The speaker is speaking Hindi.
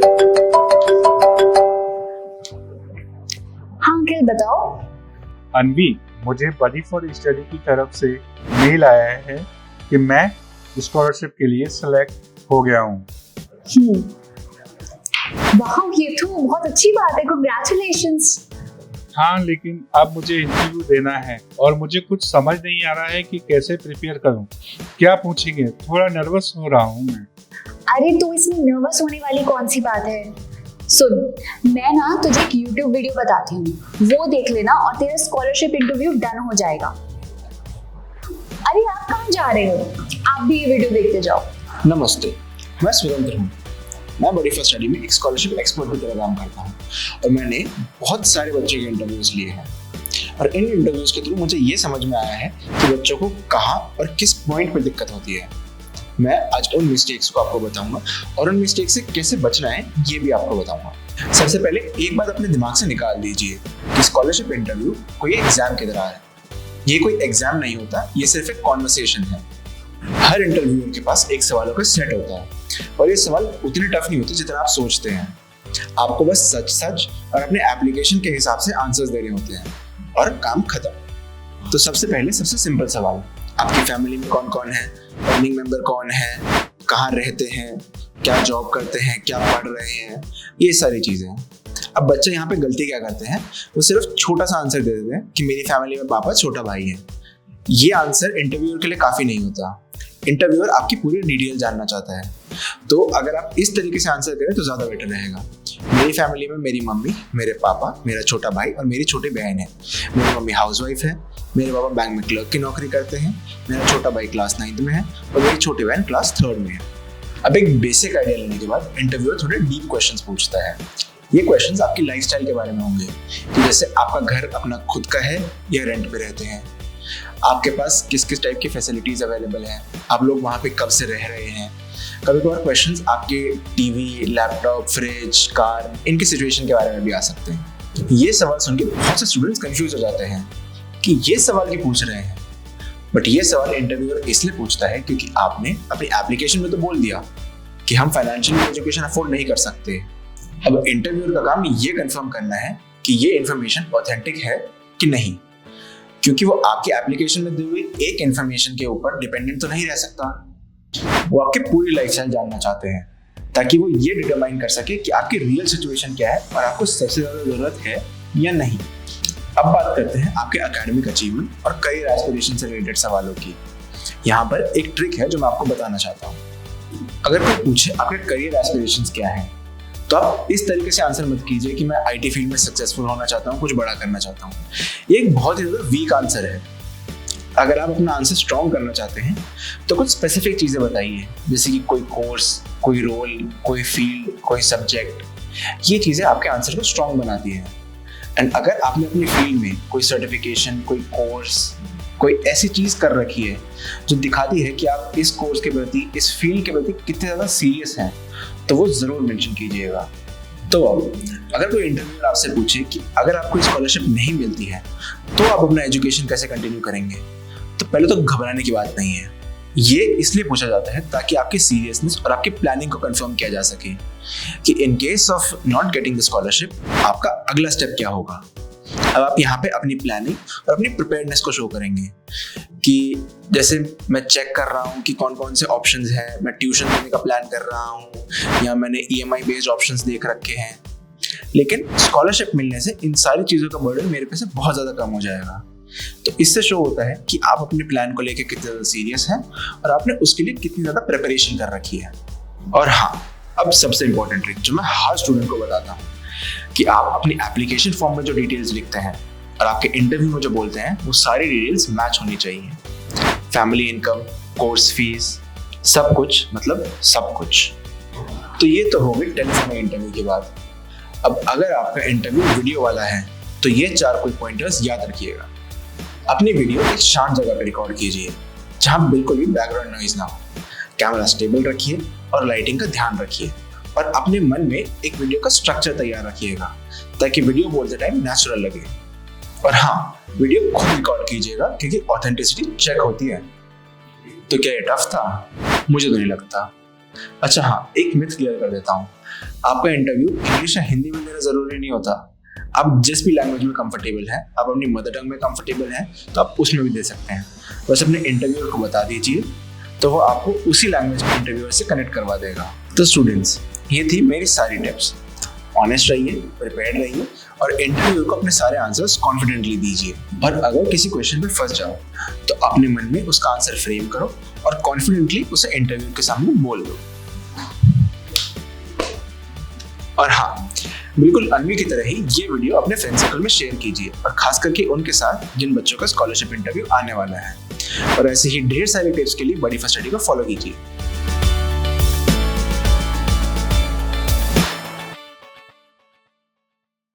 हाँ अंकिल बताओ। अनवी, मुझे बडी फॉर स्टडी की तरफ से मेल आया है कि मैं स्कॉलरशिप के लिए सिलेक्ट हो गया हूँ। वाह, ये तो बहुत अच्छी बात है, कांग्रेचुलेशंस। हाँ, लेकिन अब मुझे इंटरव्यू देना है और मुझे कुछ समझ नहीं आ रहा है कि कैसे प्रिपेयर करूँ। क्या पूछेंगे? थोड़ा नर्वस हो रहा हूँ मैं। अरे तो इसमें नर्वस होने वाली कौन सी बात है? सुन, मैं ना तुझे एक YouTube वीडियो बताती हूँ, वो देख लेना और तेरा स्कॉलरशिप इंटरव्यू डन हो जाएगा। अरे आप कहाँ जा रहे हो? आप भी ये वीडियो देखते जाओ। नमस्ते, मैं सुरेंद्र हूँ। मैं बडी फॉर स्टडी में एक स्कॉलरशिप एक्सपर्ट की तरह काम करता हूँ और मैंने बहुत सारे बच्चों के इंटरव्यूज लिए हैं और इन इंटरव्यूज के थ्रू मुझे ये समझ में आया है कि बच्चों को कहाँ और किस पॉइंट पर दिक्कत होती है। मैं आज उन मिस्टेक्स को आपको बताऊंगा और उन मिस्टेक से कैसे बचना है ये भी आपको बताऊंगा। सबसे पहले एक बात अपने दिमाग से निकाल दीजिए कि स्कॉलरशिप इंटरव्यू कोई एग्जाम की तरह है। ये कोई एग्जाम नहीं होता, ये सिर्फ एक कॉन्वर्सेशन है। हर इंटरव्यूअर के पास एक सवालों का सेट होता है और ये सवाल उतने टफ नहीं होते जितना आप सोचते हैं। आपको बस सच सच और अपने एप्लीकेशन के हिसाब से आंसर्स देने होते हैं और काम खत्म। तो सबसे पहले सबसे सिंपल सवाल, आपकी फैमिली में कौन कौन है, अर्निंग मेंबर कौन है, कहाँ रहते हैं, क्या जॉब करते हैं, क्या पढ़ रहे हैं, ये सारी चीजें। अब बच्चे यहाँ पे गलती क्या करते हैं, वो सिर्फ छोटा सा आंसर दे देते हैं कि मेरी फैमिली में पापा छोटा भाई है। ये आंसर इंटरव्यूअर के लिए काफी नहीं होता। इंटरव्यूअर आपकी पूरी डिटेल जानना चाहता है। तो अगर आप इस तरीके से आंसर करें तो ज्यादा बेटर रहेगा। मेरी फैमिली में मेरी मम्मी, मेरे पापा, मेरा छोटा भाई और मेरी छोटी बहन है। मेरी मम्मी हाउसवाइफ है, मेरे पापा बैंक में क्लर्क की नौकरी करते हैं, मेरा छोटा भाई क्लास 9th में है और मेरी छोटी बहन क्लास 3rd में है। अब एक बेसिक आइडिया लेने के बाद इंटरव्यूअर थोड़े डीप क्वेश्चंस पूछता है। ये क्वेश्चंस आपकी लाइफस्टाइल के बारे में होंगे कि जैसे आपका घर अपना खुद का है या रेंट पे रहते हैं, आपके पास किस किस टाइप की फैसिलिटीज अवेलेबल हैं, आप लोग वहाँ पे कब से रह रहे हैं। कभी कभार क्वेश्चंस आपके टीवी, लैपटॉप, फ्रिज, कार, इनकी सिचुएशन के बारे में भी आ सकते हैं। ये सवाल सुन के बहुत से स्टूडेंट्स कंफ्यूज हो जाते हैं कि ये सवाल क्यों पूछ रहे हैं। बट ये सवाल इंटरव्यूअर इसलिए पूछता है क्योंकि आपने अपनी एप्लीकेशन में तो बोल दिया कि हम फाइनेंशियल एजुकेशन अफोर्ड नहीं कर सकते। अब इंटरव्यूअर का काम ये कंफर्म करना है कि ये इन्फॉर्मेशन ऑथेंटिक है कि नहीं, क्योंकि वो आपके एप्लीकेशन में दी हुई एक इन्फॉर्मेशन के ऊपर डिपेंडेंट तो नहीं रह सकता। वो आपकी पूरी लाइफस्टाइल जानना चाहते हैं ताकि वो ये डिटरमाइन कर सके कि आपकी रियल सिचुएशन क्या है और आपको सबसे ज्यादा जरूरत है या नहीं। अब बात करते हैं आपके एकेडमिक अचीवमेंट और करियर एस्पिरेशन से रिलेटेड सवालों की। यहाँ पर एक ट्रिक है जो मैं आपको बताना चाहता हूँ। अगर कोई पूछे आपके करियर एस्पिरेशंस क्या है तो आप इस तरीके से आंसर मत कीजिए कि मैं आईटी फील्ड में सक्सेसफुल होना चाहता हूँ, कुछ बड़ा करना चाहता हूँ। ये एक बहुत ही ज़्यादा वीक आंसर है। अगर आप अपना आंसर स्ट्रॉन्ग करना चाहते हैं तो कुछ स्पेसिफिक चीज़ें बताइए, जैसे कि कोई कोर्स, कोई रोल, कोई फील्ड, कोई सब्जेक्ट। ये चीज़ें आपके आंसर को स्ट्रॉन्ग बनाती है। एंड अगर आपने अपनी फील्ड में कोई सर्टिफिकेशन, कोई कोर्स, कोई ऐसी चीज़ कर रखी है जो दिखाती है कि आप इस कोर्स के प्रति, इस फील्ड के प्रति कितने ज़्यादा सीरियस हैं, तो वो ज़रूर मेंशन कीजिएगा। तो अब अगर कोई इंटरव्यूअर आपसे पूछे कि अगर आपको स्कॉलरशिप नहीं मिलती है तो आप अपना एजुकेशन कैसे कंटिन्यू करेंगे, तो पहले तो घबराने की बात नहीं है। ये इसलिए पूछा जाता है ताकि आपकी सीरियसनेस और आपकी प्लानिंग को कंफर्म किया जा सके कि in case of not getting the scholarship आपका अगला स्टेप क्या होगा। अब आप यहाँ पे अपनी प्लानिंग और अपनी प्रिपेयर्डनेस को शो करेंगे कि जैसे मैं चेक कर रहा हूँ कि कौन कौन से ऑप्शंस हैं, मैं ट्यूशन देने का प्लान कर रहा हूँ या मैंने EMI बेस्ड ऑप्शंस देख रखे हैं। लेकिन स्कॉलरशिप मिलने से इन सारी चीज़ों का बर्डन मेरे पे से बहुत ज़्यादा कम हो जाएगा। तो इससे शो होता है कि आप अपने प्लान को लेकर कितने ज़्यादा सीरियस हैं और आपने उसके लिए कितनी ज़्यादा प्रिपरेशन कर रखी है। और हाँ, अब सबसे इंपॉर्टेंट ट्रिक जो मैं हर स्टूडेंट को बताता हूँ कि आप अपनी एप्लीकेशन फॉर्म में जो डिटेल्स लिखते हैं और आपके इंटरव्यू में जो बोलते हैं वो सारी डिटेल्स मैच होनी चाहिए। फैमिली इनकम, कोर्स फीस, सब कुछ, मतलब सब कुछ। तो ये तो हो गई टेलीफोनिक इंटरव्यू की बात। अब अगर आपका इंटरव्यू वीडियो वाला है तो ये 4 कोई पॉइंटर्स याद रखिएगा। अपनी वीडियो एक शांत जगह पर रिकॉर्ड कीजिए जहाँ बिल्कुल भी बैकग्राउंड नॉइज ना हो। कैमरा स्टेबल रखिए और लाइटिंग का ध्यान रखिए और अपने मन में एक वीडियो का स्ट्रक्चर तैयार रखिएगा ताकि वीडियो बोलते टाइम नेचुरल लगे। और हाँ, वीडियो खुद रिकॉर्ड कीजिएगा क्योंकि ऑथेंटिसिटी चेक होती है। तो क्या ये टफ था? मुझे तो नहीं लगता। अच्छा हाँ, एक मिथ क्लियर कर देता हूँ। आपका इंटरव्यू इंग्लिश या हिंदी में देना जरूरी नहीं होता। आप जिस भी लैंग्वेज में कंफर्टेबल हैं, आप अपनी मदर टंग में कंफर्टेबल हैं, तो आप उसमें भी दे सकते हैं। बस अपने इंटरव्यूअर को बता दीजिए, तो वो आपको उसी लैंग्वेज के इंटरव्यूअर से कनेक्ट करवा देगा। तो स्टूडेंट्स, ये थी मेरी सारी टिप्स। ऑनेस्ट रहिए, प्रिपेयर्ड रहिए और इंटरव्यू को अपने सारे आंसर्स कॉन्फिडेंटली दीजिए। और अगर किसी क्वेश्चन पे फंस जाओ तो अपने मन में उसका आंसर फ्रेम करो और कॉन्फिडेंटली उसे इंटरव्यू के सामने बोल दो। और हाँ, बिल्कुल अन्वी की तरह ही ये वीडियो अपने फ्रेंड सर्कल में शेयर कीजिए, और खास करके उनके साथ जिन बच्चों का स्कॉलरशिप इंटरव्यू आने वाला है। और ऐसे ही ढेर सारी टिप्स के लिए बड़ी फर्स्ट स्टडी को फॉलो कीजिए।